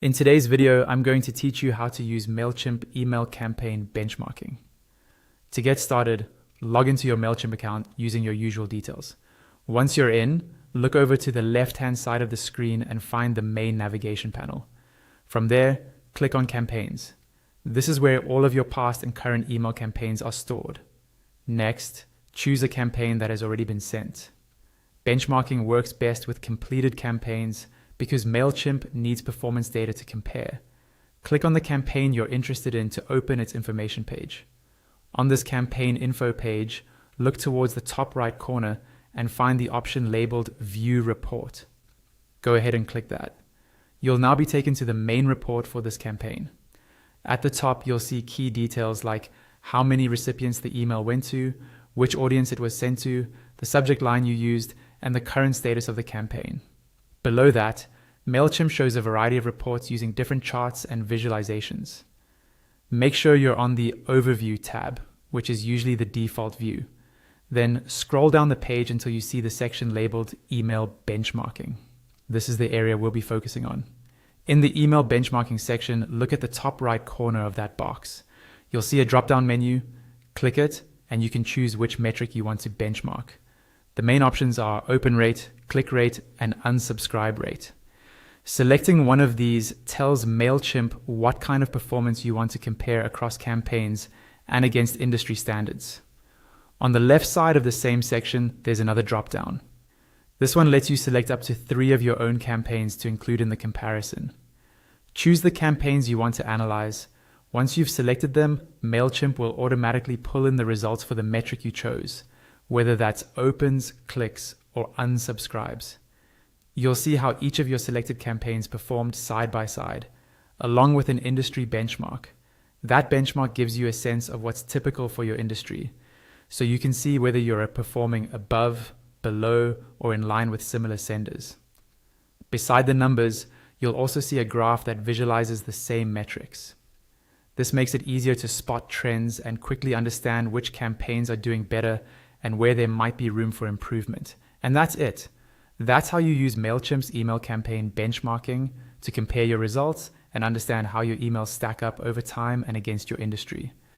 In today's video, I'm going to teach you how to use Mailchimp email campaign benchmarking. To get started, log into your Mailchimp account using your usual details. Once you're in, look over to the left-hand side of the screen and find the main navigation panel. From there, click on Campaigns. This is where all of your past and current email campaigns are stored. Next, choose a campaign that has already been sent. Benchmarking works best with completed campaigns because Mailchimp needs performance data to compare. Click on the campaign you're interested in to open its information page. On this campaign info page, look towards the top right corner and find the option labeled View Report. Go ahead and click that. You'll now be taken to the main report for this campaign. At the top, you'll see key details like how many recipients the email went to, which audience it was sent to, the subject line you used, and the current status of the campaign. Below that, Mailchimp shows a variety of reports using different charts and visualizations. Make sure you're on the Overview tab, which is usually the default view. Then scroll down the page until you see the section labeled Email Benchmarking. This is the area we'll be focusing on. In the Email Benchmarking section, look at the top right corner of that box. You'll see a drop-down menu, click it, and you can choose which metric you want to benchmark. The main options are open rate, click rate, and unsubscribe rate. Selecting one of these tells Mailchimp what kind of performance you want to compare across campaigns and against industry standards. On the left side of the same section, there's another drop-down. This one lets you select up to 3 of your own campaigns to include in the comparison. Choose the campaigns you want to analyze. Once you've selected them, Mailchimp will automatically pull in the results for the metric you chose, whether that's opens, clicks, or unsubscribes. You'll see how each of your selected campaigns performed side by side, along with an industry benchmark. That benchmark gives you a sense of what's typical for your industry, so you can see whether you're performing above, below, or in line with similar senders. Beside the numbers, you'll also see a graph that visualizes the same metrics. This makes it easier to spot trends and quickly understand which campaigns are doing better and where there might be room for improvement. And that's it. That's how you use Mailchimp's email campaign benchmarking to compare your results and understand how your emails stack up over time and against your industry.